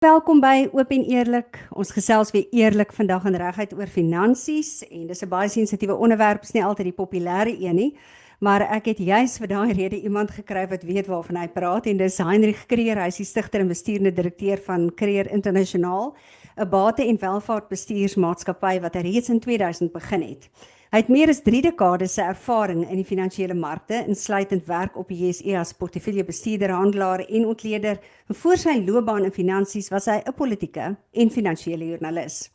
Welkom by Oop en Eerlik. Ons gesels weer eerlik vandag en reguit oor finansies en dis 'n baie sensitiewe onderwerp, is nie altyd die populêre een nie, maar ek het juis vir daai rede iemand gekry wat weet waarvan hy praat en dis Heinrich Kreer, hy is die stigter en besturende direkteur van Kreer Internasionaal, 'n bate- en welvaartbestuursmaatskappy wat reeds in 2000 begin het. Hy het meer as 3 dekades se ervaring in die finansiële markte, insluitend werk op die JSE as portefeuljebestuurder, handelaar en ontleder. En voor sy loopbaan in finansies was hy 'n politieke en finansiële joernalis.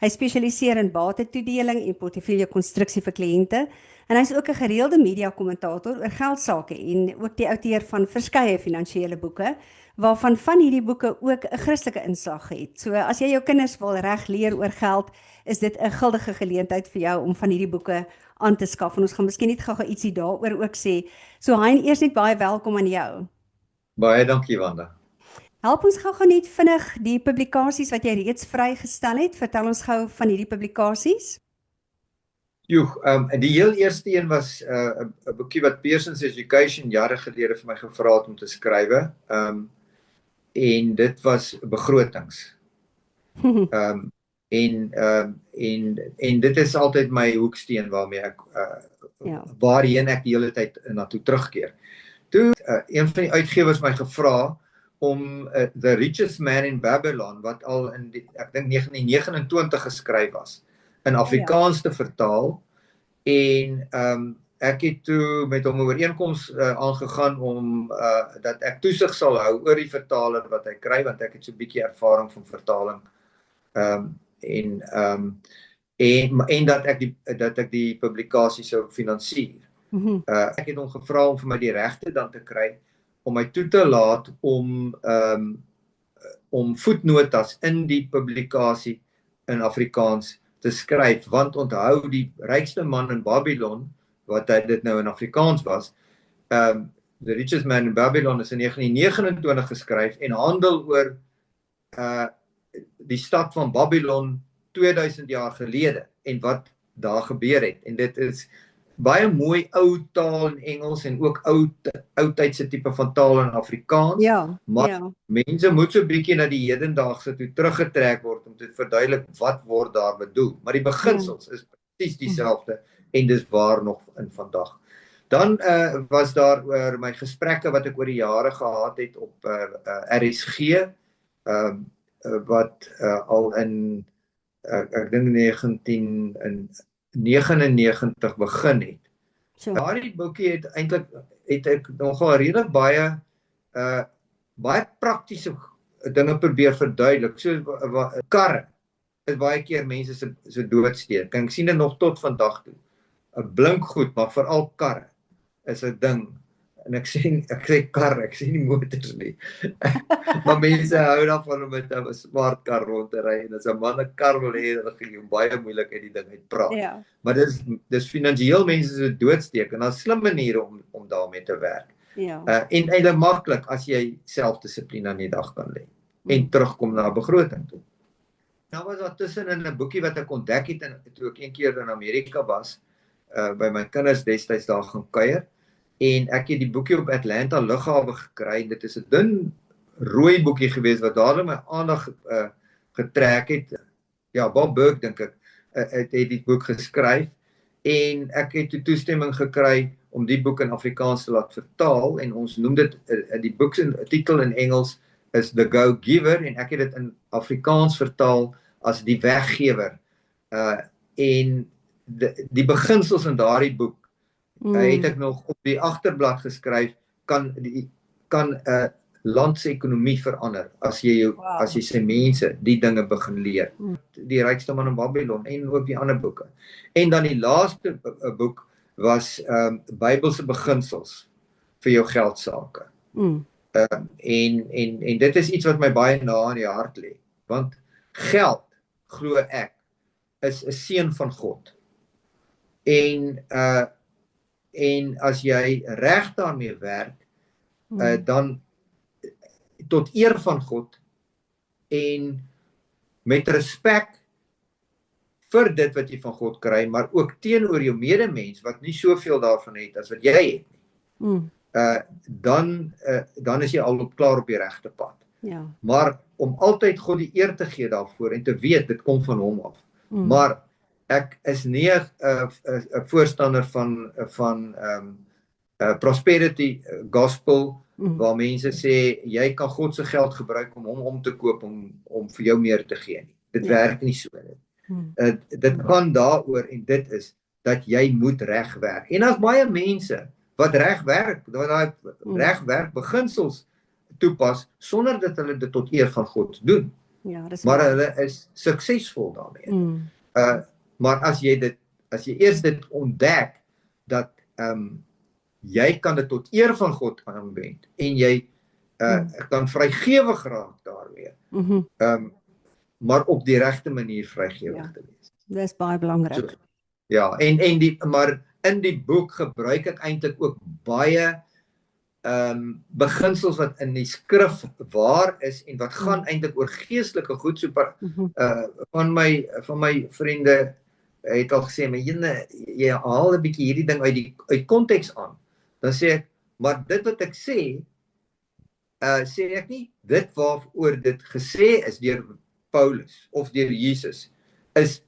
Hy spesialiseer in batetoedeling en portefeuljekonstruksie vir kliënte en hy is ook 'n gereelde media-kommentator oor geldsaake en ook die outeur van verskeie finansiële boeke, waarvan van hierdie boeke ook 'n Christelike inslag het. So as jy jou kinders wil reg leer oor geld, is dit 'n guldige geleentheid vir jou om van hierdie boeke aan te skaf. En ons gaan miskien net gou ietsie daaroor ook sê. So Hein, eers net baie welkom aan jou. Baie dankie, Wanda. Help ons gou net vinnig die publikasies wat jy reeds vrygestel het. Vertel ons gou van hierdie publikasies. Die heel eerste een was 'n boekie wat Pearson's Education jare gelede vir my gevra het om te skrywe. En dit was begrotings. En dit is altyd my hoeksteen waarmee ek waarheen ek die hele tyd naartoe terugkeer. Toe een van die uitgewers my gevra om The Richest Man in Babylon, wat al in ek dink 1929 geskryf was, in Afrikaans te vertaal, en ek het toe met hom 'n ooreenkoms aangegaan om dat ek toesig sal hou oor die vertaler wat hy kry, want ek het so 'n bietjie ervaring van vertaling, en dat ek die publikasie sou finansier. Ek het hom gevra om vir my die regte dan te kry om my toe te laat om voetnotas in die publikasie in Afrikaans te skryf, want onthou, die rykste man in Babylon, wat dit nou in Afrikaans was, The Richest Man in Babylon is in 1929 geskryf en handel oor die stad van Babylon 2000 jaar gelede en wat daar gebeur het. En dit is baie mooi ou taal in Engels en ook oudtydse tipe van taal in Afrikaans, maar mense moet so 'n bietjie na die hedendaagse toe teruggetrek word om te verduidelik wat word daar bedoel. Maar die beginsels is presies dieselfde en dis waar nog in vandag. Dan was daar oor my gesprekke wat ek oor die jare gehad het op RSG, wat al in ek dink 1999 begin het. Daardie boekie het ek nogal redelik baie praktiese dinge probeer verduidelik. So karre is baie keer mense se doodsteek. Ek sien dit nog tot vandag toe. 'n Blink goed, maar veral karre is 'n ding. En ek sê karre, ek sê nie motors nie. Maar mense hou daarvan om met 'n smart kar rond te ry, en as 'n man 'n kar wil hê, dan gaan jy baie moeilik uit die ding uit praat. Maar dis finansiëel mense se doodsteek, en daar's slim maniere om daarmee te werk. En eintlik maklik as jy selfdissipline aan die dag kan lê en terugkom na 'n begroting toe. Nou was daar tussenin 'n boekie wat ek ontdek het toe ek een keer in Amerika was, by my kinders destyds daar gaan kuier. En ek het die boekie op Atlanta lughawe gekry. Dit is 'n dun rooi boekie gewees wat dadelik my aandag getrek het. Ja, Bob Burke dink ek het die boek geskryf, en ek het toestemming gekry om die boek in Afrikaans te laat vertaal, en ons noem dit, die boek se titel in Engels is The Go-Giver, en ek het dit in Afrikaans vertaal as Die Weggewer. En die beginsels in daardie boek het ek nog op die agterblad geskryf, kan 'n land se ekonomie verander as jy sy mense die dinge begin leer. Die rykste man in Babylon en ook die ander boeke. En dan die laaste boek was Bybelse beginsels vir jou geldsaake. En dit is iets wat my baie na aan die hart lê, want geld, glo ek, is 'n seën van God. En as jy reg daarmee werk, dan tot eer van God en met respek vir dit wat jy van God kry, maar ook teenoor jou medemens wat nie soveel daarvan het as wat jy het nie. Dan is jy al klaar op die regte pad. Ja. Maar om altyd God die eer te gee daarvoor en te weet dit kom van hom af. Maar ek is nie 'n voorstander van prosperity gospel waar mense sê jy kan God se geld gebruik om hom om te koop om vir jou meer te gee nie. Dit werk nie so nie. Dit gaan daaroor en dit is dat jy moet reg werk. En daar's baie mense wat reg werk, wat daai reg werk beginsels toepas sonder dat hulle dit tot eer van God doen. Ja, dis maar waar. hulle is suksesvol daarmee. Maar as jy eers dit ontdek dat jy kan dit tot eer van God aanwend en jy kan vrygewig raak daarmee. Maar op die regte manier vrygewig te wees. Dis baie belangrik. So, ja, maar in die boek gebruik ek eintlik ook baie beginsels wat in die skrif waar is en wat gaan eintlik oor geestelike goed. So van my vriende het al gesê, maar jy haal 'n bietjie hierdie ding uit konteks aan. Dan sê ek, maar dit wat ek sê ek nie dit waaroor dit gesê is deur Paulus of deur Jesus is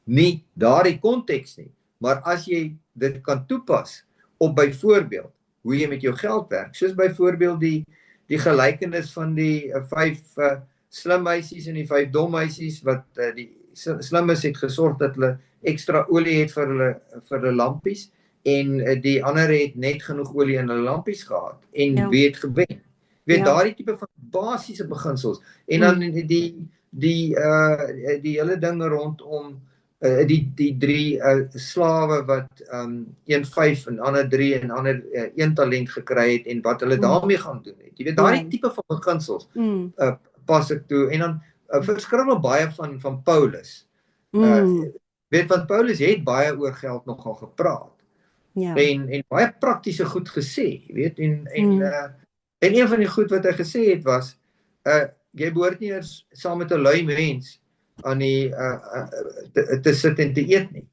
nie daardie konteks nie. Maar as jy dit kan toepas op byvoorbeeld hoe jy met jou geld werk, soos byvoorbeeld die gelykenis van die 5 slim meisies en die 5 dom meisies wat die slimmes het gesorg dat hulle ekstra olie het vir hulle lampies en die ander het net genoeg olie in hulle lampies gehad en wie het gewen. Daardie tipe van basiese beginsels en dan die hele ding rondom die 3 slawe wat 1 5 en ander 3 en ander 1 talent gekry het en wat hulle daarmee gaan doen het. Jy weet, daardie tipe van beginsels pas ek toe en dan verskrikkelijk baie van Paulus. Want Paulus het baie oor geld nogal gepraat. En baie praktiese goed gesê, jy weet, en een van die goed wat hy gesê het was, jy behoort nie eers saam met 'n lui mens aan die te sit en te eet nie.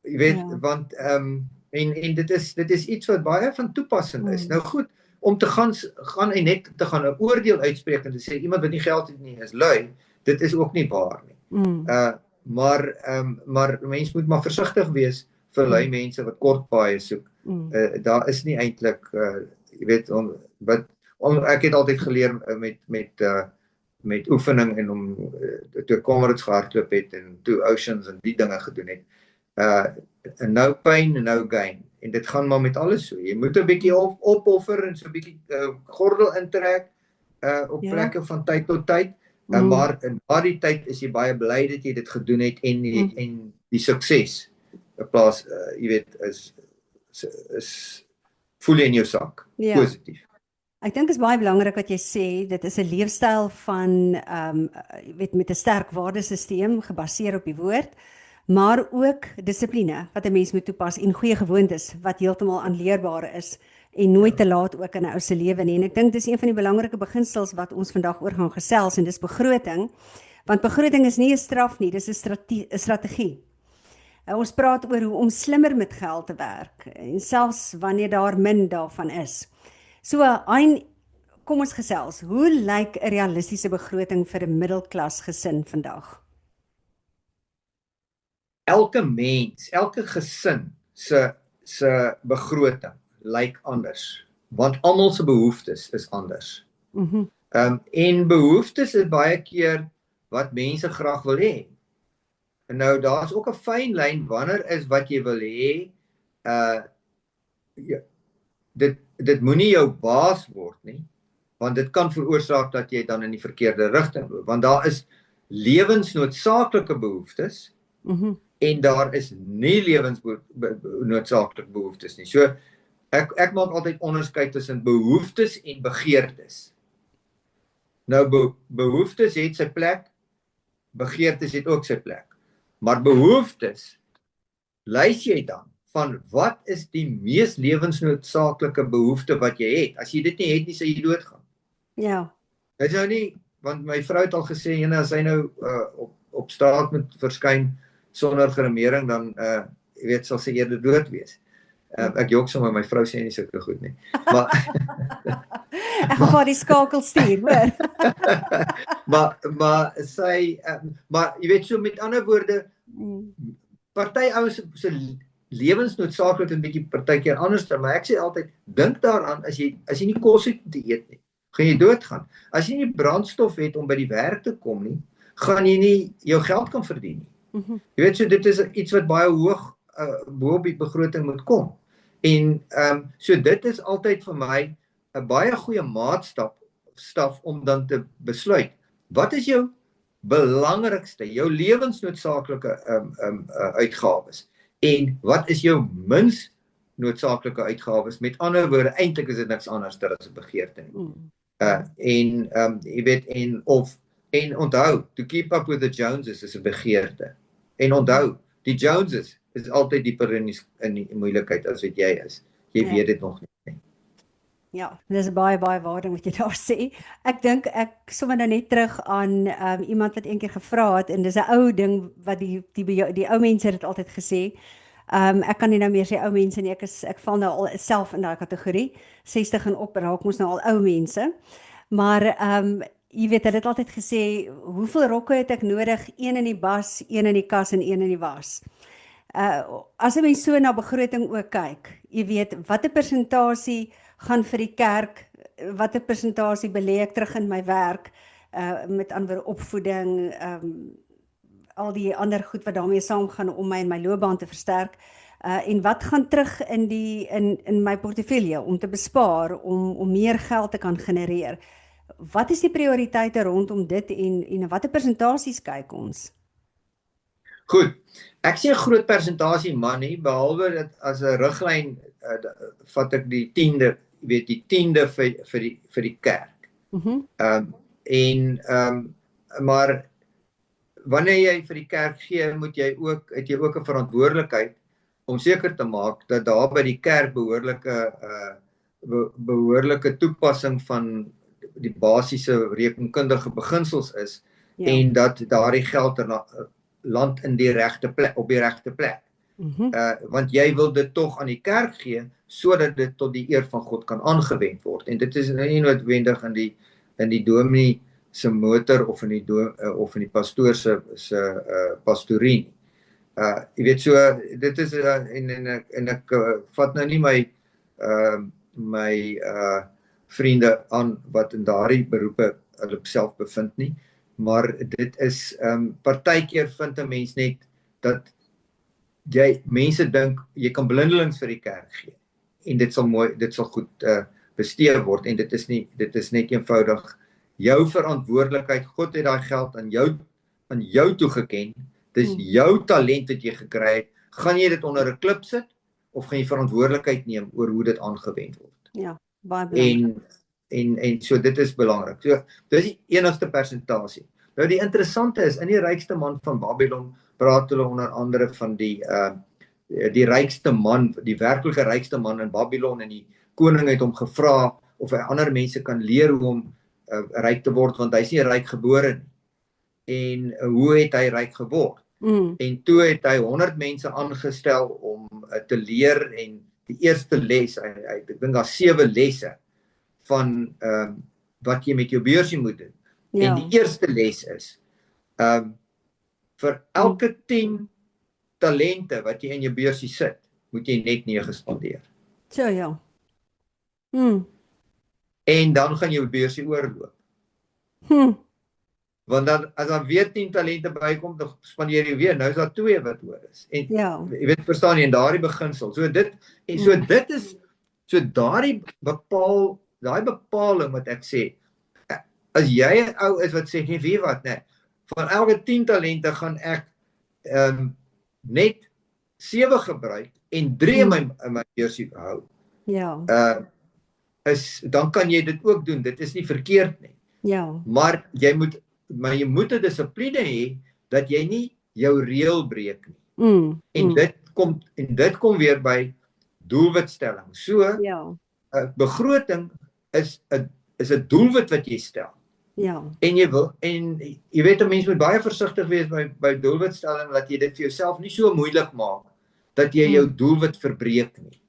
Jy weet, want en dit is iets wat baie van toepassing is. Nou goed, om te gaan en net te gaan 'n oordeel uitspreek en te sê iemand wat nie geld het nie is lui, dit is ook nie waar nie. Maar mens moet maar versigtig wees vir lui mense wat kort paaie soek. Daar is nie eintlik jy weet ek het altyd geleer met oefening en om toe Comrades gehardloop het en toe Oceans en die dinge gedoen het. No pain, no gain. En dit gaan maar met alles so. Jy moet 'n bietjie opoffer en so 'n bietjie gordel intrek op plekke van tyd tot tyd. Maar in daardie tyd is jy baie bly dat jy dit gedoen het en die sukses in plaas jy weet is voel jy in jou sak. Positief. Ek dink is baie belangrik wat jy sê, dit is 'n leefstyl van jy weet met 'n sterk waardesisteem gebaseer op die woord, maar ook dissipline wat 'n mens moet toepas en goeie gewoontes wat heeltemal aanleerbaar is en nooit te laat ook in 'n ou se lewe nie. En ek dink dis een van die belangrike beginsels wat ons vandag oor gaan gesels en dis begroting, want begroting is nie 'n straf nie, dis 'n strategie. Ons praat oor hoe om slimmer met geld te werk en selfs wanneer daar min daarvan is. So, kom ons gesels, hoe lyk 'n realistiese begroting vir 'n middelklas gesin vandag? Elke mens, elke gesin se begroting lyk anders, want almal se behoeftes is anders. En behoeftes is baie keer wat mense graag wil hê. En nou daar's ook 'n fyn lyn wanneer is wat jy wil hê, dit moenie jou baas word nie, want dit kan veroorsaak dat jy dan in die verkeerde rigting loop, want daar is lewensnoodsaaklike behoeftes en daar is nie lewensnoodsaaklike behoeftes nie. So ek maak altyd onderskeid tussen behoeftes en begeertes. Nou behoeftes het sy plek, begeertes het ook sy plek. Maar behoeftes, lys jy dan van wat is die mees lewensnoodsaaklike behoefte wat jy het? As jy dit nie het nie, sal jy doodgaan. Ja. Dit is nou nie, want my vrou het al gesê, as hy nou op straat moet verskyn sonder gremering, dan jy weet, sal sy eerder dood wees. Ek jok sommer, my vrou sê nie sulke goed nie. Maar Ek gaan vir die skakel stuur, hoor. maar sy maar jy weet so met ander woorde party ouens se lewensnoodsaaklik 'n bietjie partykeer anders, maar ek sê altyd dink daaraan as jy nie kos het om te eet nie, gaan jy doodgaan. As jy nie brandstof het om by die werk te kom nie, gaan jy nie jou geld kan verdien nie. Jy weet so dit is iets wat baie hoog bo op die begroting moet kom. En so dit is altyd vir my 'n baie goeie maatstaf om dan te besluit. Wat is jou belangrikste, jou lewensnoodsaaklike uitgawes? En wat is jou mins noodsaaklike uitgawes? Met ander woorde, eintlik is dit niks anders as 'n begeerte nie. Jy weet en onthou, to keep up with the Joneses is 'n begeerte. En onthou, die Joneses is altyd dieper in die moeilikheid as wat jy is. Jy weet dit nog nie. Ja, dis baie waarde wat jy daar sê. Ek dink ek sommer nou net terug aan iemand wat eendag gevra het en dis 'n ou ding wat die ou mense het altyd gesê. Ek kan nie nou meer sê ou mense nie, ek val nou al self in daai kategorie. 60 en op raak mos nou al ou mense. Maar jy weet, hulle het altyd gesê, hoeveel rokke het ek nodig? Een in die bas, een in die kas en een in die was. As 'n mens so na begroting ook kyk, jy weet, watter persentasie gaan vir die kerk, watter persentasie belê ek terug in my werk, met ander opvoeding, al die ander goed wat daarmee saamgaan om my in my loopbaan te versterk, en wat gaan terug in my portefeulje om te bespaar, om meer geld te kan genereer. Wat is die prioriteite rondom dit en watter persentasies kyk ons? Goed, ek sê 'n groot persentasie man nie, behalwe dat as 'n riglyn vat ek die 10de, jy weet die 10de vir die kerk. Maar wanneer jy vir die kerk gee, het jy ook 'n verantwoordelikheid om seker te maak dat daar by die kerk behoorlike toepassing van die basiese rekenkundige beginsels is, en dat daardie geld land in die regte plek, op die regte plek. Want jy wil dit tog aan die kerk gee, sodat dit tot die eer van God kan aangewend word. En dit is nie noodwendig in die dominee se motor of in die pastoor se pastorie. Jy weet so, dit is en ek vat nou nie my vriende aan wat in daardie beroepe hulle self bevind nie, maar dit is partykeer vind 'n mens net dat mense dink jy kan blindelings vir die kerk gee en dit sal goed bestee word, en dit is net eenvoudig jou verantwoordelikheid. God het daai geld aan jou toegeken. Dis jou talent wat jy gekry het. Gaan jy dit onder 'n klip sit of gaan jy verantwoordelikheid neem oor hoe dit aangewend word? Ja, baie belangrik. En so dit is belangrik. So dis die enigste persentasie. Nou die interessante is, in die rykste man van Babylon praat hulle onder andere van die rykste man, die werklike rykste man in Babylon, en die koning het hom gevra of hy ander mense kan leer hoe om ryk te word, want hy is nie ryk gebore nie. En hoe het hy ryk geword? En toe het hy 100 mense aangestel om te leer, en die eerste les, ek dink daar 7 lesse van wat jy met jou beursie moet doen. En die eerste les is, vir elke 10 talente wat jy in jou beursie sit, moet jy net 9 spandeer. So ja. En dan gaan jou beursie oorloop. Want dan, as dan weer 10 talente bykom, dan spandeer jy weer, nou is daar 2 wat oor is. En jy weet, verstaan jy, en daardie beginsel. So dit is, so daai bepaling wat ek sê, as jy 'n ou is wat sê, weet wat, nee, van elke 10 talente gaan ek net 7 gebruik en 3 in my beursie hou. Dan kan jy dit ook doen, dit is nie verkeerd nie. Maar jy moet 'n dissipline hê, dat jy nie jou reël breek nie. En dit kom weer by doelwitstelling. So, begroting is 'n doelwit wat jy stel. En jy weet, 'n mens moet baie versigtig wees by doelwitstelling, dat jy dit vir jouself nie so moeilik maak, dat jy jou doelwit verbreek nie.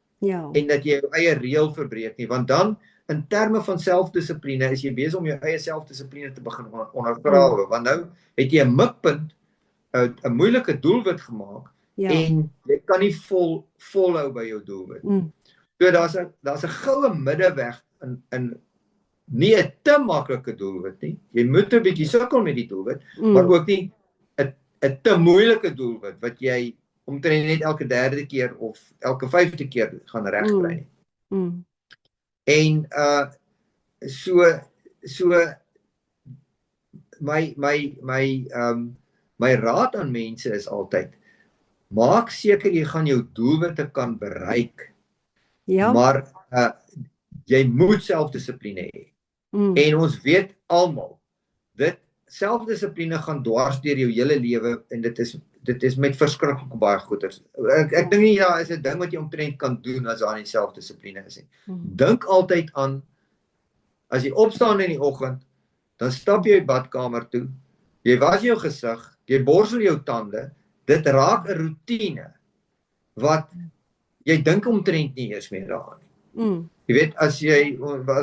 En dat jy jou eie reël verbreek nie, want dan in terme van selfdissipline is jy besig om jou eie selfdissipline te begin ondergrawe, want nou het jy 'n mikpunt, 'n moeilike doelwit gemaak, en jy kan nie volhou by jou doelwit. So daar's 'n goue middeweg in nie 'n te maklike doelwit nie. Jy moet 'n bietjie sukkel met die doelwit, maar ook nie 'n te moeilike doelwit wat jy omtrent net elke derde keer of elke 5de keer gaan regkry nie. En so my raad aan mense is altyd, maak seker jy gaan jou doelwitte kan bereik, maar jy moet selfdissipline hê. En ons weet almal, selfdissipline gaan dwars deur jou hele lewe, en dit is met verskriklik baie goeders. Ek dink nie is 'n ding wat jy omtrent kan doen as daar nie selfdissipline is nie. Dink altyd aan, as jy opstaan in die oggend, dan stap jy badkamer toe, jy was jou gesig, jy borsel jou tande, dit raak 'n roetine, wat jy dink omtrent nie eers meer daaraan nie. Jy weet, as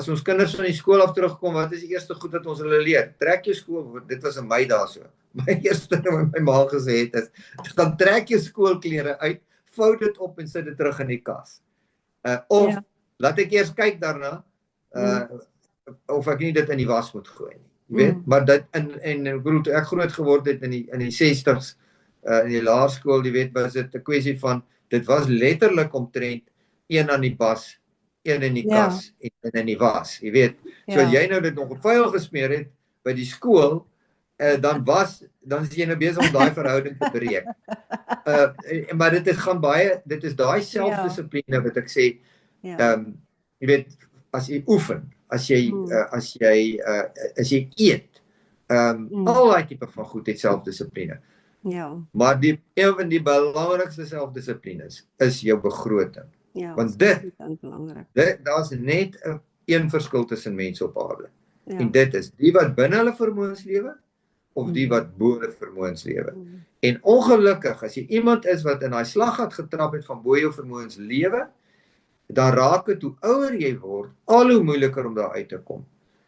ons kinders van die skool af terugkom, wat is die eerste goed wat ons hulle leer? Trek jou skool, dit was in my dae so. My eerste ding wat my ma gesê het is, gaan trek jou skoolklere uit, vou dit op en sit dit terug in die kas. Of, laat ek eers kyk daarna, of ek nie dit in die was moet gooi nie. Jy weet, maar dit, en ek bedoel, toe ek groot geword het in die 60s, in die laerskool, jy weet, was dit 'n kwessie van, dit was letterlik omtrent, een aan die bas, een in die kas, en een in die was, jy weet. So as jy nou dit nog op vuil gesmeer het, by die skool, dan is jy nou besig om daai verhouding te breek. Maar dit is daai selfdissipline wat ek sê, jy weet, as jy oefen, as jy eet, al daai tipe van goed het selfdissipline. Maar een van die belangrikste selfdissiplines is jou begroting. Want daar's net een verskil tussen mense op aarde. En dit is die wat binne hulle vermoëns lewe, of die wat bo hulle vermoëns lewe. En ongelukkig, as jy iemand is wat in daai slaggat getrap het van bo jou vermoëns lewe, dan raak dit, hoe ouer jy word, al hoe moeiliker om daar uit te kom.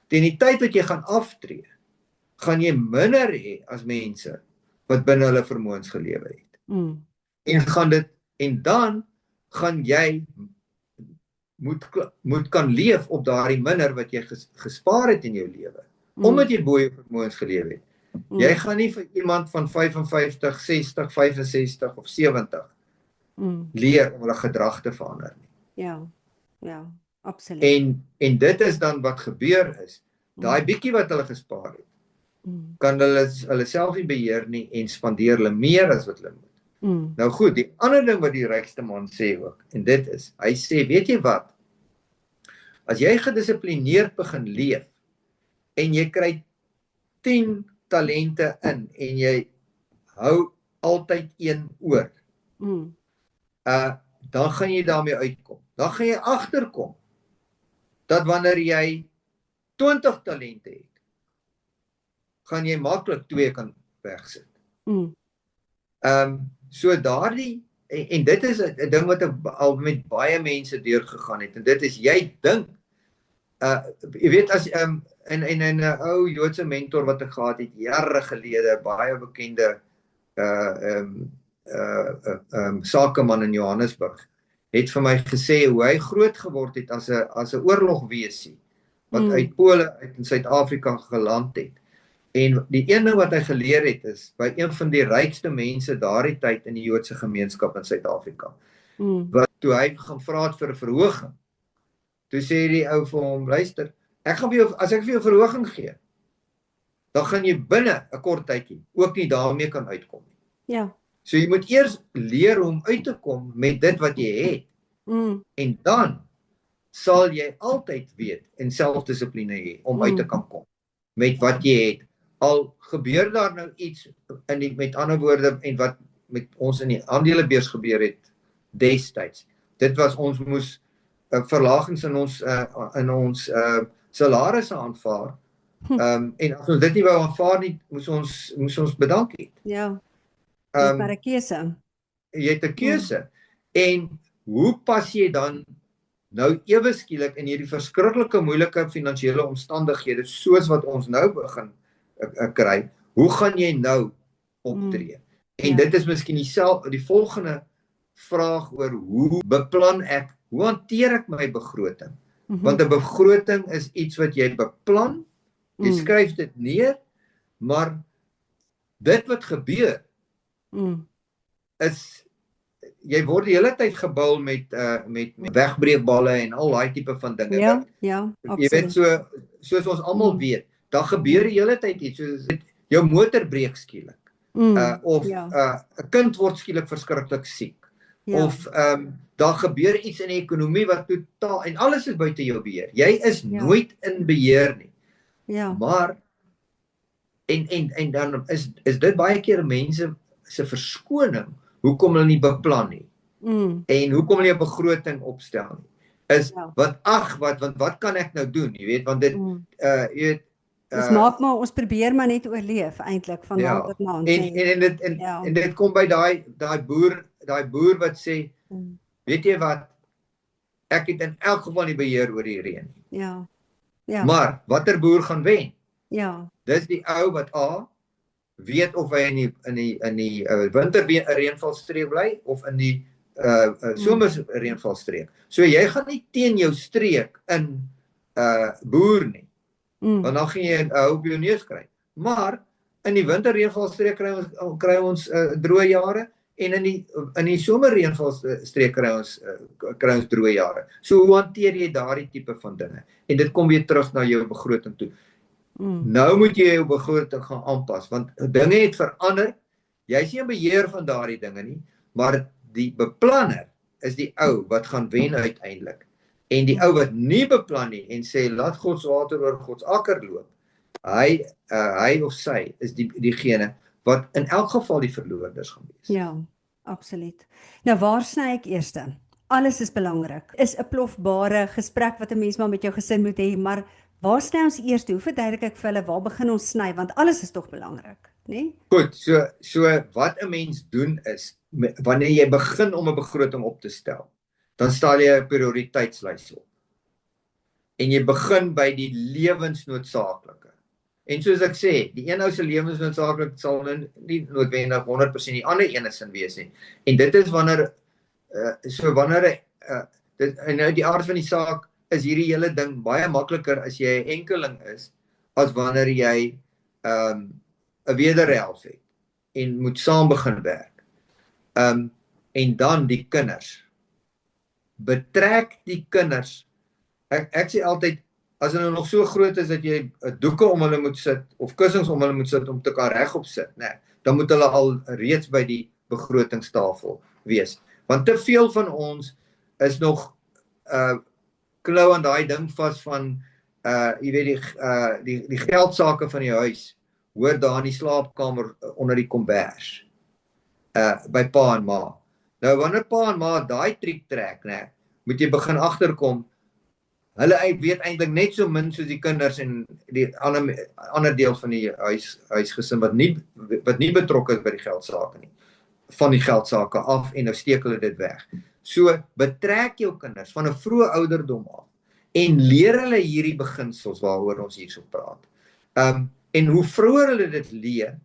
Teen die tyd wat jy gaan aftree, gaan jy minder hê as mense wat binne hulle vermoëns gelewe het. En dan gaan jy moet kan leef op daardie minder wat jy gespaar het in jou lewe, omdat jy bo jou vermoëns gelewe het. Jy gaan nie vir iemand van 55, 60, 65 of 70 leer om hulle gedrag te verander nie. Ja, absoluut. En dit is dan wat gebeur is, daai bietjie wat hulle gespaar het, kan hulle self nie beheer nie, en spandeer hulle meer as wat hulle moet. Nou goed, die ander ding wat die rykste man sê ook, en dit is, hy sê, weet jy wat, as jy gedissiplineerd begin leef, en jy kry 10 talente in, en jy hou altyd een oor, dan gaan jy daarmee uitkom. Dan gaan jy agterkom, dat wanneer jy 20 talente het, gaan jy maklik 2 kan wegsit. So daardie, en dit is 'n ding wat al met baie mense deurgegaan het, en dit is, jy dink, jy weet, as, en 'n ou Joodse mentor wat ek gehad het, jare gelede, baie bekende sakeman in Johannesburg, het vir my gesê, hoe hy groot geword het as 'n oorlogweesie, wat uit Pole, uit in Suid-Afrika geland het. En die een ding wat hy geleer het is, by een van die rykste mense daardie tyd in die Joodse gemeenskap in Suid-Afrika, wat toe hy gaan vra het vir 'n verhoging, toe sê die ou vir hom, luister, as ek vir jou verhoging gee, dan gaan jy binne 'n kort tydjie ook nie daarmee kan uitkom nie. So jy moet eers leer om uit te kom met dit wat jy het, en dan sal jy altyd weet en selfdissipline hê om uit te kan kom met wat jy het. Al gebeur daar nou iets, met ander woorde, en wat met ons in die aandelebeurs gebeur het destyds. Dit was, ons moes verlagings in ons salarisse aanvaar, en as ons dit nie wou aanvaar nie, moes ons bedank het. Ja, dit is maar 'n keuse. Jy het 'n keuse, en hoe pas jy dan nou ewe skielik in hierdie verskriklike moeilike finansiële omstandighede soos wat ons nou begin kry, hoe gaan jy nou optree? En dit is miskien die volgende vraag oor hoe beplan ek, hoe hanteer ek my begroting? Want 'n begroting is iets wat jy beplan, jy skryf dit neer, maar dit wat gebeur is, jy word die hele tyd gebul met wegbreekballe en al daai tipe van dinge. Ja, jy weet, soos ons almal weet, daar gebeur die hele tyd iets, soos jou motor breek skielik. Of 'n kind word skielik verskriklik siek. Of daar gebeur iets in die ekonomie wat totaal, en alles is buite jou beheer. Jy is nooit in beheer nie. Maar en dan is dit baie keer mense se verskoning hoekom hulle nie beplan nie. En hoekom hulle 'n begroting opstel nie. Is wat kan ek nou doen? Jy weet, want dit jy weet, ons maak maar, ons probeer maar net oorleef eintlik van maand tot maand. En dit kom by daai boer wat sê, weet jy wat, ek het in elk geval nie beheer oor die reën nie. Maar watter boer gaan wen? Dis die ou wat weet of hy in die winter reënvalstreek bly of in die somer reënvalstreek. So jy gaan nie teen jou streek in boer nie. Want dan gaan jy 'n ou op jou neus kry. Maar in die winter reënvalstreek kry ons droë jare, en in die somer reënvalstreek kry ons droë jare. So hoe hanteer jy daardie tipe van dinge? En dit kom weer terug na jou begroting toe. Nou moet jy jou begroting gaan aanpas, want dinge het verander. Jy is nie in beheer van daardie dinge nie, maar die beplanner is die ou wat gaan wen uiteindelik. En die ou wat nie beplan nie en sê laat God se water oor God se akker loop, hy of sy is diegene wat in elk geval die verloorders gaan wees. Ja, absoluut. Nou waar sny ek eerste? Alles is belangrik. Is 'n plofbare gesprek wat 'n mens maar met jou gesin moet hê, maar waar sny ons eers? Hoe verduidelik ek vir hulle waar begin ons sny, want alles is tog belangrik, né? Goed, so wat 'n mens doen is wanneer jy begin om 'n begroting op te stel, dan stel jy 'n prioriteitslys op. En jy begin by die lewensnoodsaaklike. En soos ek sê, die een ou se lewensnoodsaaklik sal nie noodwendig 100% die ander ene sin wees nie. En dit is wanneer en nou die aard van die saak is hierdie hele ding baie makliker as jy 'n enkeling is, as wanneer jy 'n wederhelft het en moet saam begin werk. En dan die kinders. Betrek die kinders. Ek sê altyd, as hulle nog so groot is dat jy doeke om hulle moet sit, of kussings om hulle moet sit om te kan regop sit, dan moet hulle al reeds by die begrotingstafel wees. Want te veel van ons is nog klou aan daai ding vas van jy weet die geldsake van die huis hoor daar in die slaapkamer onder die kombers by pa en ma. Nou wanneer pa en ma daai triek trek, moet jy begin agterkom, hulle weet eintlik net so min soos die kinders en die ander deel van die huisgesin wat nie betrokke is by die geldsake nie, van die geldsake af, en nou steek hulle dit weg. So betrek jou kinders van 'n vroeë ouderdom af en leer hulle hierdie beginsels waaroor ons hierso praat. En hoe vroeër hulle dit leer,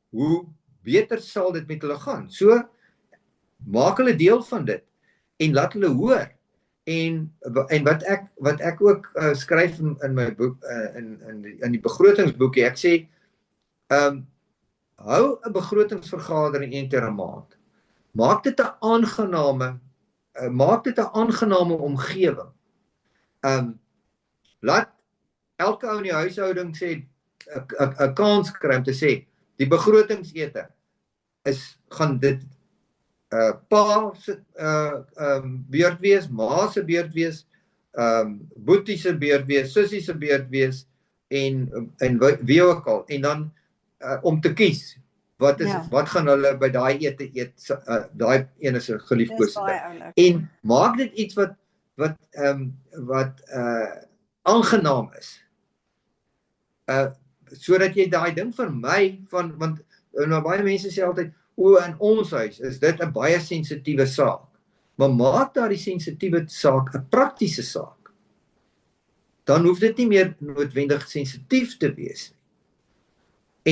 hoe beter sal dit met hulle gaan. So maak hulle deel van dit en laat hulle hoor. En wat ek ook skryf in my boek, in die begrotingsboekie, ek sê hou 'n begrotingsvergadering een keer 'n maand. Maak dit 'n aangename omgewing. Laat elke ou in die huishouding sê 'n kans kry om te sê die begrotingsete gaan dit pa se beurt wees, ma se beurt wees, boetie se beurt wees, sussie se beurt wees en wie ook al, en dan om te kies wat gaan hulle by daai ete eet, daai ene se geliefkoeste ding. En maak dit iets wat aangenaam is, sodat jy daai ding vermy van, want baie mense sê altyd, in ons huis is dit 'n baie sensitiewe saak. maar maak daardie sensitiewe saak 'n praktiese saak. Dan hoef dit nie meer noodwendig sensitief te wees nie.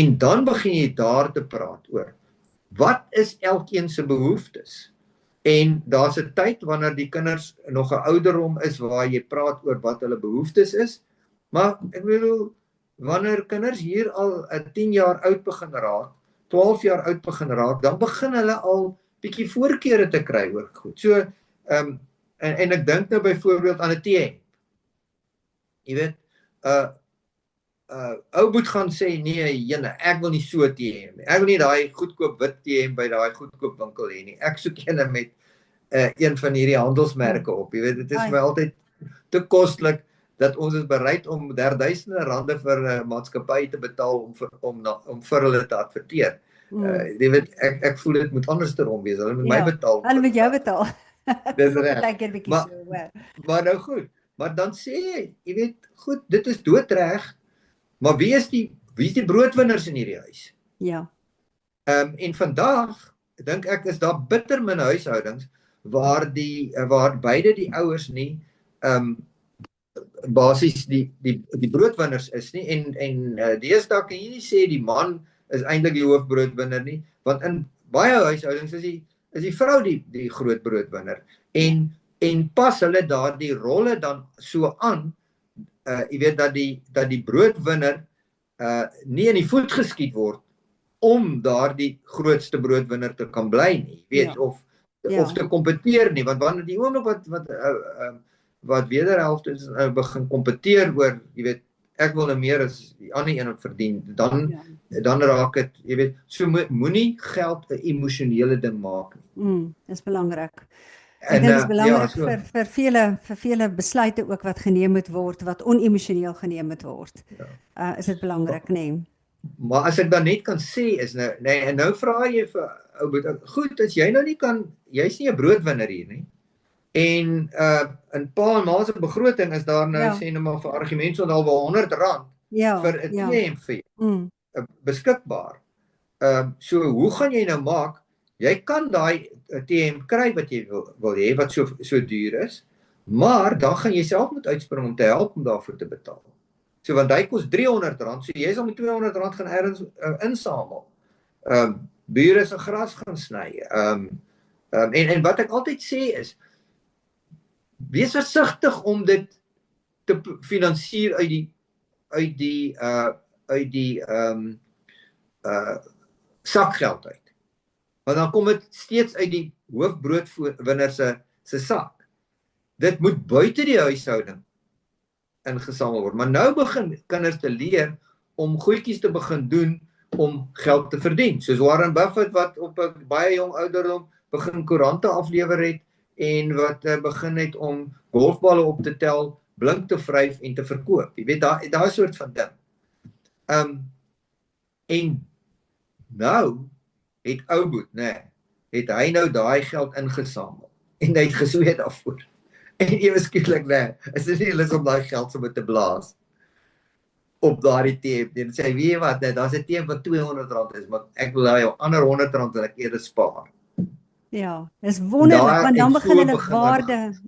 En dan begin jy daar te praat oor, wat is elkeen se behoeftes? En daar's 'n tyd wanneer die kinders nog 'n ouderdom is waar jy praat oor wat hulle behoeftes is, maar ek bedoel, wanneer kinders hier al 10 jaar oud begin raak, 12 jaar oud begin raak, dan begin hulle al bietjie voorkeure te kry oor goed. So, en ek dink nou byvoorbeeld aan 'n T-hemp. Jy weet, ou moet gaan sê, nee, jene, ek wil nie so 'n T-hemp nie. Ek wil nie daai goedkoop wit T-hemp by daai goedkoop winkel hê nie. Ek soek ene met een van hierdie handelsmerke op. Jy weet, dit is my altyd te koslik dat ons is bereid om duisende rande vir 'n maatskappy te betaal om vir hulle te adverteer. Jy weet, ek voel dit moet andersom wees. Hulle moet my betaal. Hulle moet jou betaal. Dis reg. Maar nou goed. Maar dan sê jy weet, goed, dit is doodreg. Maar wie is die broodwinners in hierdie huis? Ja. En vandag dink ek is daar bitter min huishoudings waar beide die ouers nie basies die broodwinners is nie, en deesdae kan jy nie sê die man is eintlik die hoofbroodwinner nie, want in baie huishoudings is die vrou die groot broodwinner, en pas hulle daardie rolle dan so aan, jy weet, dat die broodwinner nie in die voet geskiet word om daardie grootste broodwinner te kan bly nie, weet, of te kompeteer nie, want wanneer die oomblik wat wederhelfte is, begin kompeteer oor, jy weet, ek wil nou meer as die ander een wat verdien, dan raak dit, jy weet, so moenie geld 'n emosionele ding maak nie. Dis belangrik. Ek dink dit is belangrik vir vele besluite ook wat geneem moet word, wat onemosioneel geneem moet word. Is dit belangrik, nee. Maar as ek dan net kan sê is en nou vra jy vir ou, goed, as jy nou nie kan, jy's nie 'n broodwinner hier nie. En in pa en ma se begroting is daar nou sê nou maar vir argument so al R100 vir 'n T-hemp vir jou beskikbaar. So hoe gaan jy nou maak? Jy kan daai T-hemp kry wat jy wil hê wat so duur is, maar dan gaan jy self moet uitspring om te help om daarvoor te betaal. So want hy kos R300, so jy sal met R200 gaan ergens insamel. Bure se gras gaan sny. En wat ek altyd sê is, wees versigtig om dit te finansier uit die sakgeld uit. Want dan kom dit steeds uit die hoofbroodwinner se sak. Dit moet buite die huishouding ingesamel word. Maar nou begin kinders te leer om goedjies te begin doen om geld te verdien. Soos Warren Buffett wat op 'n baie jong ouderdom begin koerante aflewer het en wat begin het om golfballe op te tel, blink te vryf en te verkoop. Jy weet, daar soort van ding. En nou het ou boet, het hy nou daai geld ingesamel en hy het gesweet daarvoor. En ewe skielik, is dit nie lus om daai geld sommer te blaas op daardie T-hemp. En sê, weet jy wat, daar's 'n T-hemp wat R200 is, maar ek wil jou ander R100 wil ek eerder spaar. Ja, dis wonderlik, want dan begin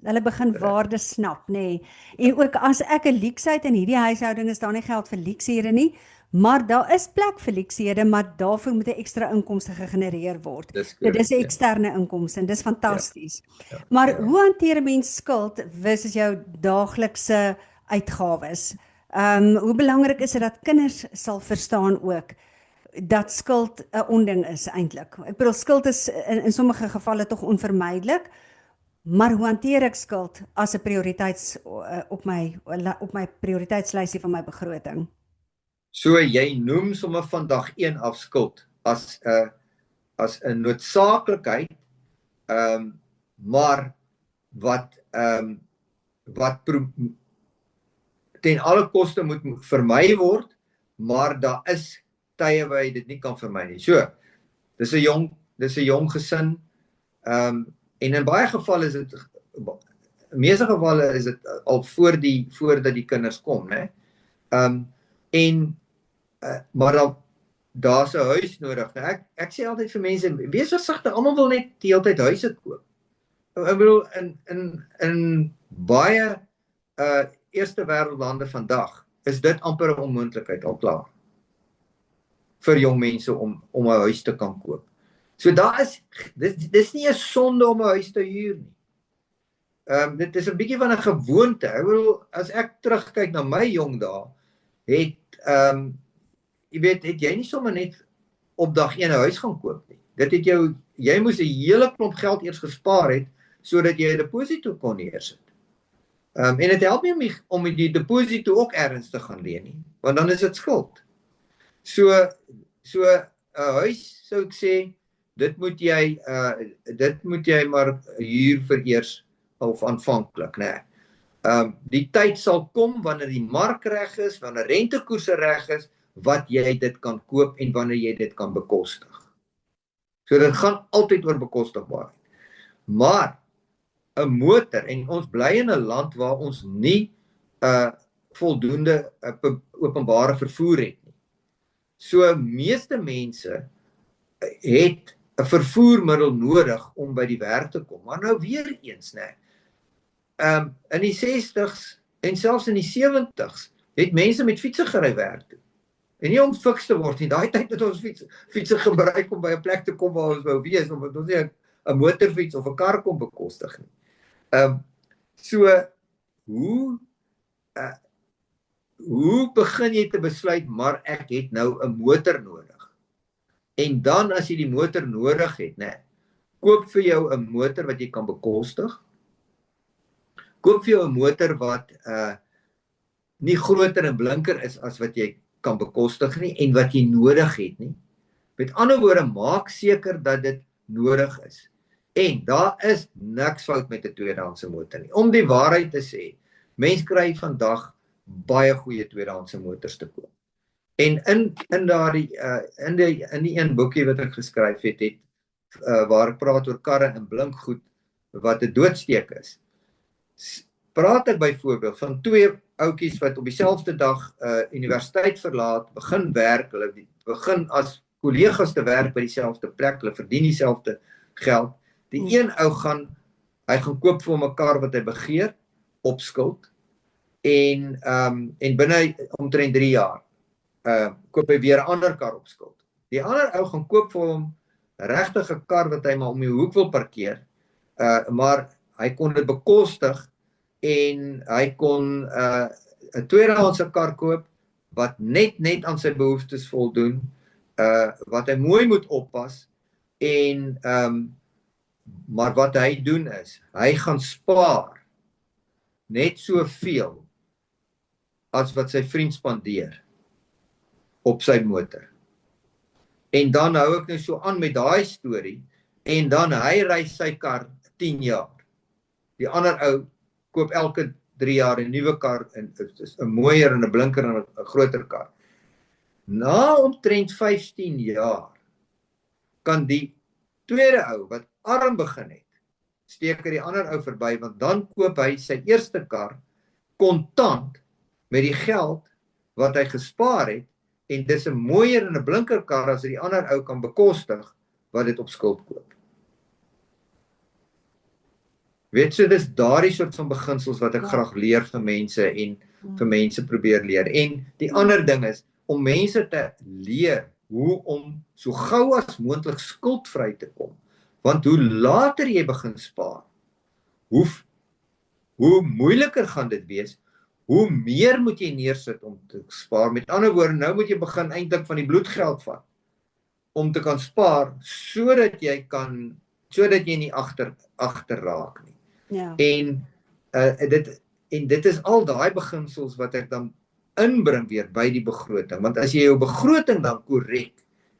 hulle begin waarde snap, nê. En ook as ek 'n leksheid in hierdie huishouding is daar nie geld vir leksiere nie, maar daar is plek vir leksiere, maar daarvoor moet 'n ekstra inkomste gegenereer word. Dit is 'n eksterne inkomste en dis fantasties. Maar hoe hanteer 'n mens skuld versus jou daaglikse uitgawes? Hoe belangrik is dit dat kinders sal verstaan ook dat skuld 'n onding is eintlik. Ek bedoel, skuld is in sommige gevalle tog onvermydelik, maar hoe hanteer ek skuld as 'n op my prioriteitslysie van my begroting? So jy noem sommer van dag 1 af skuld as 'n noodsaaklikheid, maar wat ten alle koste moet vermy word, maar daar is tye waar jy dit nie kan vermy nie. So, dis 'n jong gesin, en in baie gevalle is dit, meeste gevalle is dit al voordat die kinders kom, né? Maar daar's 'n huis nodig. Ek sê altyd vir mense, wees versigtig, almal wil net die hele tyd huise koop. Ek bedoel in baie eerste wêreldlande vandag is dit amper 'n onmoontlikheid al klaar vir jong mense om 'n huis te kan koop. So daar is dis nie 'n sonde om 'n huis te huur nie. Dit is 'n bietjie van 'n gewoonte. Ek bedoel, as ek terugkyk na my jong dae, het jy nie sommer net op dag 1 'n huis gaan koop nie. Dit het jy moes 'n hele klomp geld eers gespaar het sodat jy 'n deposito kon neersit. En dit help nie om die deposito ook ergens te gaan leen nie, want dan is dit skuld. So 'n huis sou ek sê, dit moet jy maar huur vir eers of aanvanklik, né? Die tyd sal kom wanneer die mark reg is, wanneer rentekoerse reg is, wat jy dit kan koop en wanneer jy dit kan bekostig. So dit gaan altyd oor bekostigbaarheid. Maar 'n motor, en ons bly in 'n land waar ons nie voldoende openbare vervoer het nie. So meeste mense het 'n vervoermiddel nodig om by die werk te kom. Maar nou weer eens, né? In die 60s en selfs in die 70s het mense met fietsse gery werk toe. En nie om fiks te word nie. Daai tyd het ons fietsse gebruik om by 'n plek te kom waar ons wou wees, omdat ons nie 'n motorfiets of 'n kar kon bekostig nie. So hoe begin jy te besluit, maar ek het nou 'n motor nodig? En dan as jy die motor nodig het, né, koop vir jou 'n motor wat jy kan bekostig. Koop vir jou 'n motor wat nie groter en blinker is as wat jy kan bekostig nie en wat jy nodig het nie. Met ander woorde, maak seker dat dit nodig is. En daar is niks fout met 'n tweedehandse motor nie. Om die waarheid te sê, mense kry vandag baie goeie tweedehandse motors te koop. En in die een boekie wat ek geskryf het, waar ek praat oor karre en blinkgoed wat 'n doodsteek is, praat ek byvoorbeeld van 2 ouetjies wat op dieselfde dag universiteit verlaat, begin werk, hulle begin as kollegas te werk by dieselfde plek, hulle verdien dieselfde geld. Die een ou hy gaan koop vir hom 'n kar wat hy begeer op skuld en binne omtrent 3 jaar koop hy weer 'n ander kar op skuld. Die ander ou gaan koop vir hom 'n regtige kar wat hy maar om die hoek wil parkeer, maar hy kon dit bekostig en hy kon 'n tweedehandse kar koop wat net aan sy behoeftes voldoen, wat hy mooi moet oppas en maar wat hy doen is, hy gaan spaar net soveel as wat sy vriend spandeer op sy motor. En dan hou ek nou so aan met daai storie, en dan hy ry sy kar 10 jaar. Die ander ou koop elke 3 jaar 'n nuwe kar, en 'n mooier en 'n blinker en 'n groter kar. Na omtrent 15 jaar kan die tweede ou wat arm begin het, steek die ander ou verby, want dan koop hy sy eerste kar kontant met die geld wat hy gespaar het, en dis 'n mooier en 'n blinker kar as die ander ou kan bekostig wat dit op skuld koop. Weet jy, dis daardie soort van beginsels wat ek graag leer vir mense en vir mense probeer leer. En die ander ding is om mense te leer hoe om so gou as moontlik skuldvry te kom. Want hoe later jy begin spaar, hoe moeiliker gaan dit wees, hoe meer moet jy neersit om te spaar. Met ander woorde, nou moet jy begin eintlik van die bloedgeld vat om te kan spaar sodat jy nie agter raak nie. Ja. En dit is al daai beginsels wat ek dan inbring weer by die begroting. Want as jy jou begroting dan korrek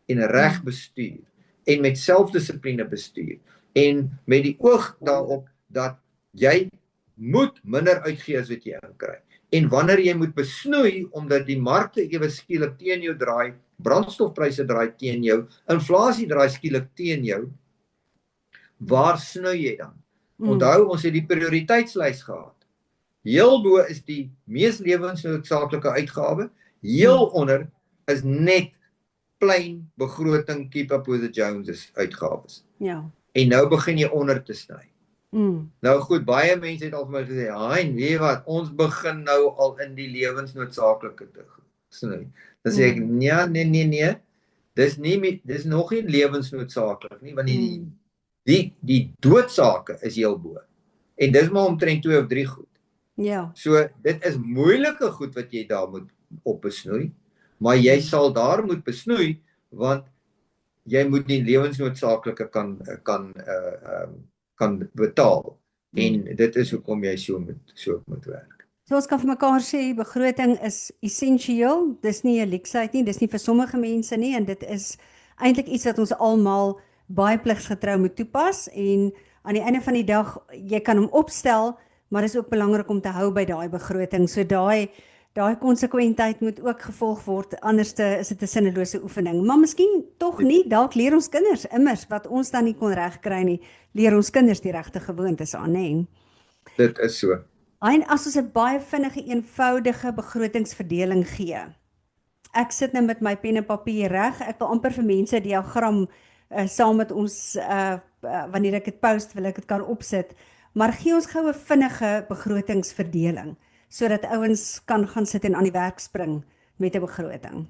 en reg bestuur en met selfdissipline bestuur en met die oog daarop dat jy moet minder uitgee as wat jy inkry. En wanneer jy moet besnoei omdat die markte ewe skielik teen jou draai, brandstofpryse draai teen jou, inflasie draai skielik teen jou, waar snoei jy dan? Onthou, ons het die prioriteitslys gehad. Heel bo is die mees lewensnoodsaaklike uitgawe, heel onder is net plain begroting keep up with the Joneses uitgawes. Ja. En nou begin jy onder te sny. Nou goed, baie mense het al vir my gesê, "Hein, weet jy wat, ons begin nou al in die lewensnoodsaaklike te sny." Dan sê ek, nee. Dis nog nie lewensnoodsaaklik nie, want die doodsake is heel bo. En dis maar omtrent 2 of 3 goed. Ja. So dit is moeilike goed wat jy daar moet op besnoei, maar jy sal daar moet besnoei want jy moet die lewensnoodsaaklike kan betaal. En dit is hoekom jy so moet werk. So ons kan vir mekaar sê begroting is essensieel. Dis nie 'n leksheid nie, dis nie vir sommige mense nie en dit is eintlik iets wat ons almal baie pligsgetrou moet toepas en aan die einde van die dag jy kan hom opstel, maar dis ook belangrik om te hou by daai begroting. So daai konsekwentheid moet ook gevolg word, anders is dit 'n sinnelose oefening. Maar miskien tog nie, dalk leer ons kinders immers wat ons dan nie kon regkry nie, leer ons kinders die regte gewoontes aan, hè. Dit is so. En as ons 'n baie vinnige, eenvoudige begrotingsverdeling gee. Ek sit nou met my pen en papier reg. Ek wil amper vir mense 'n diagram saam met ons wanneer ek dit post, wil ek dit kan opsit. Maar gee ons gou 'n vinnige begrotingsverdeling sodat ouens kan gaan sit en aan die werk spring met 'n begroting.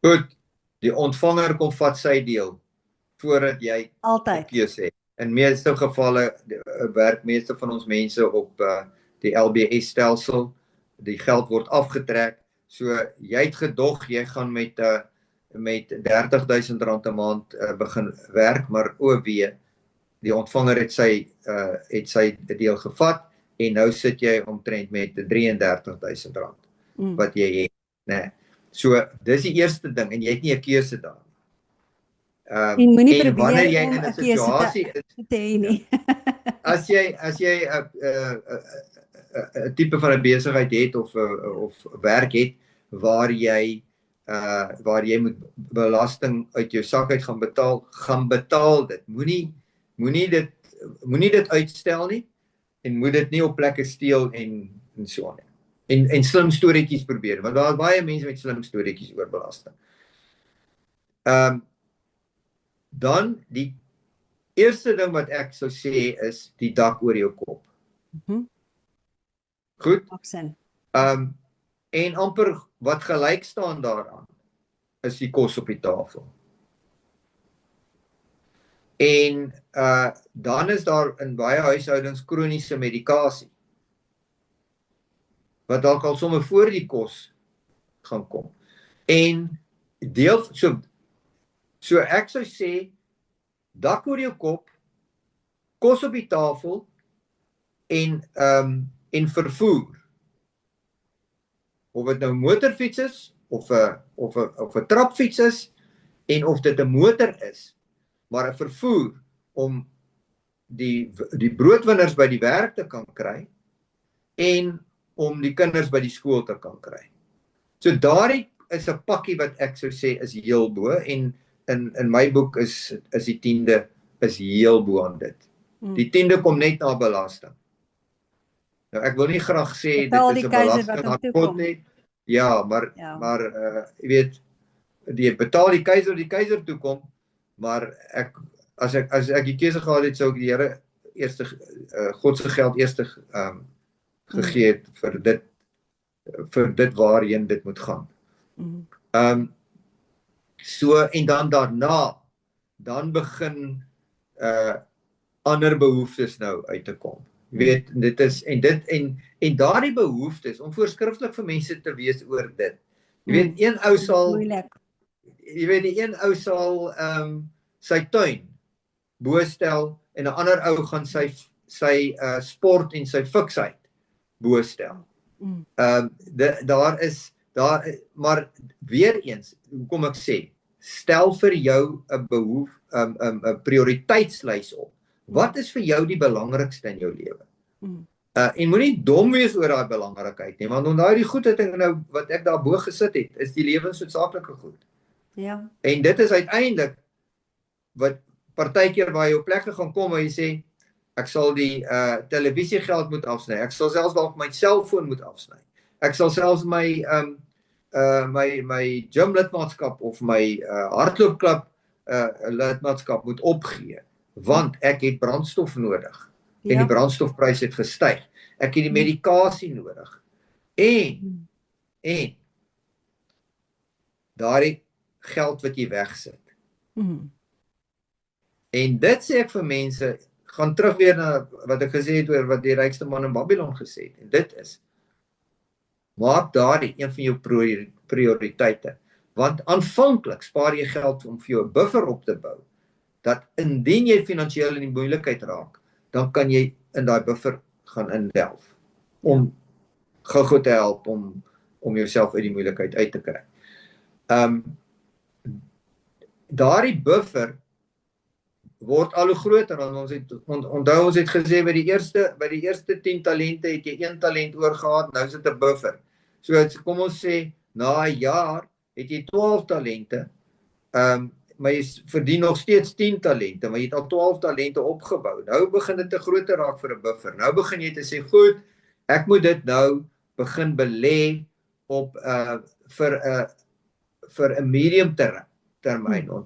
Goed. Die ontvanger kom vat sy deel voordat jy altyd keuse het. In meeste gevalle werk meeste van ons mense op die LBS stelsel. Die geld word afgetrek. So jy het gedog jy gaan met R30,000 'n maand begin werk, maar die ontvanger het sy deel gevat en nou sit jy omtrent met R33,000 wat jy het, né? So dis die eerste ding en jy het nie 'n keuse daar nie. En wanneer jy in 'n situasie is te hê nie. as jy 'n tipe van 'n besigheid het of werk het waar jy moet belasting uit jou sak uit gaan betaal dit. Moenie dit uitstel nie en moet dit nie op plekke steel en so aan nie. En slim storieetjies probeer, want daar is baie mense met slim storieetjies oor belasting. Dan die eerste ding wat ek sou sê is die dak oor jou kop. Goed? En amper wat gelyk staan daaraan is die kos op die tafel. En dan is daar in baie huishoudings kroniese medikasie wat dalk al sommer voor die kos gaan kom. En so ek sou sê dak oor jou kop, kos op die tafel en vervoer. Of dit nou 'n motorfiets is of 'n trapfiets is en of dit 'n motor is, maar 'n vervoer om die broodwinners by die werk te kan kry en om die kinders by die skool te kan kry. So daardie is 'n pakkie wat ek sou sê is heel bo en in my boek is die 10de is heel bo aan dit. Die 10de kom net na belasting. Nou ek wil nie graag sê dit is 'n belasting aan God nie. Ja, maar jy weet jy betaal die keiser toekom, maar as ek die keuse gehad het sou ek die Here eers God se geld eers gegee het vir dit waarheen dit moet gaan. So en dan daarna dan begin ander behoeftes nou uit te kom. Jy weet dit is en daardie behoeftes om voorskrifklik vir mense te wees oor dit. Jy weet een ou sal sy tuin bostel en 'n ander ou gaan sy sport en sy fiksheid bostel. Maar weer eens, hoekom ek sê, stel vir jou 'n prioriteitslys op. Wat is vir jou die belangrikste in jou lewe? En moenie dom wees oor daai belangrikheid nie, want onthou die goed wat ek daar bo gesit het, is die lewensnoodsaaklike goed. Ja. En dit is uiteindelik wat partykeer waar jy op plekke gaan kom waar jy sê ek sal die televisiegeld moet afsny. Ek sal selfs dalk my selfoon moet afsny. Ek sal selfs my gym lidmaatskap of my hardloopklub lidmaatskap moet opgee, want ek het brandstof nodig en die brandstofprys het gestyg. Ek het die medikasie nodig. En daardie geld wat jy wegsit. En dit sê ek vir mense, gaan terug weer na wat ek gesê het oor wat die rykste man in Babylon gesê het. En dit is, maak daardie een van jou prioriteite. Want aanvanklik spaar jy geld om vir jou 'n buffer op te bou, dat indien jy finansiëel in die moeilikheid raak, dan kan jy in daai buffer gaan indelf, om gou te help om jouself uit die moeilikheid uit te kry. Daardie buffer word al hoe groter, want onthou ons het gesê by die eerste 10 talente het jy 1 talent oorgehad, nou is dit 'n buffer. So kom ons sê, na 'n jaar het jy 12 talente, maar jy verdien nog steeds 10 talente, maar jy het al 12 talente opgebou. Nou begin dit te groter raak vir 'n buffer. Nou begin jy te sê, goed, ek moet dit nou begin belê op vir 'n medium termyn.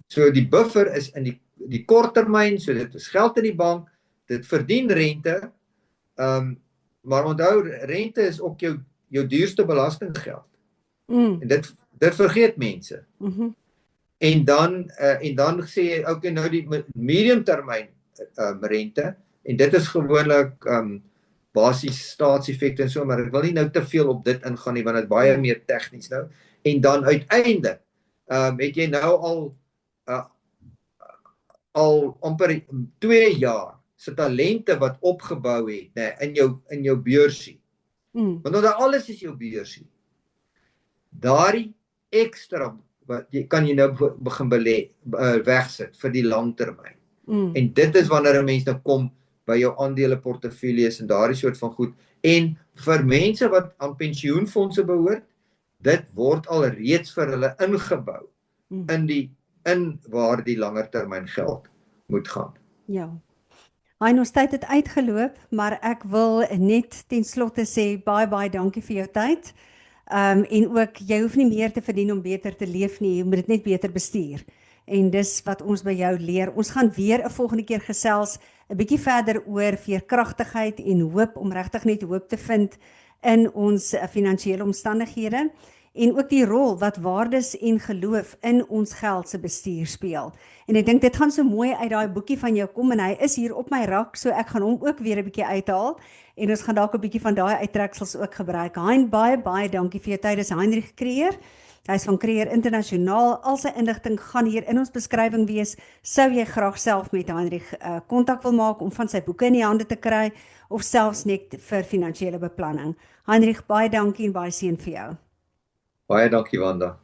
So die buffer is in die kort termyn, so dit is geld in die bank, dit verdien rente, maar onthou, rente is ook jou duurste belastinggeld. En dit vergeet mense. En dan sê jy, okay, nou die medium termyn rente, en dit is gewoonlik basies staatseffekte en so, maar ek wil nie nou te veel op dit ingaan nie, want dit is baie meer tegnies nou. En dan uiteindelik het jy nou al amper 2 jaar se talente wat opgebou het, in jou beursie. Want dan alles is jou beursie. Daardie ekstra wat kan jy nou begin wegsit vir die langtermyn. En dit is wanneer 'n mens nou kom by jou aandeleportefeuilles en daardie soort van goed. En vir mense wat aan pensioenfondse behoort, dit word al reeds vir hulle ingebou in waar die langer termyn geld moet gaan. Ja. Ons tyd het uitgeloop, maar ek wil net ten slotte sê baie dankie vir jou tyd. En ook, jy hoef nie meer te verdien om beter te leef nie, jy moet dit net beter bestuur. En dis wat ons by jou leer. Ons gaan weer 'n volgende keer gesels, 'n bietjie verder oor veerkragtigheid en hoop, om regtig net hoop te vind in ons finansiële omstandighede. En ook die rol wat waardes en geloof in ons geld se bestuur speel. En ek dink dit gaan so mooi uit daai boekie van jou kom, en hy is hier op my rak, so ek gaan hom ook weer 'n bietjie uithaal, en ons gaan dalk 'n bietjie van daai uittreksels ook gebruik. Hein, baie dankie vir jou tyd. Dis Heinrich Creer. Hy is van Creer Internasionaal. Al sy inligting gaan hier in ons beskrywing wees. Sou jy graag self met Heinrich kontak wil maak om van sy boeke in die hande te kry, of selfs net vir finansiële beplanning. Heinrich, baie dankie en baie seën vir jou. Baie dankie, Wanda.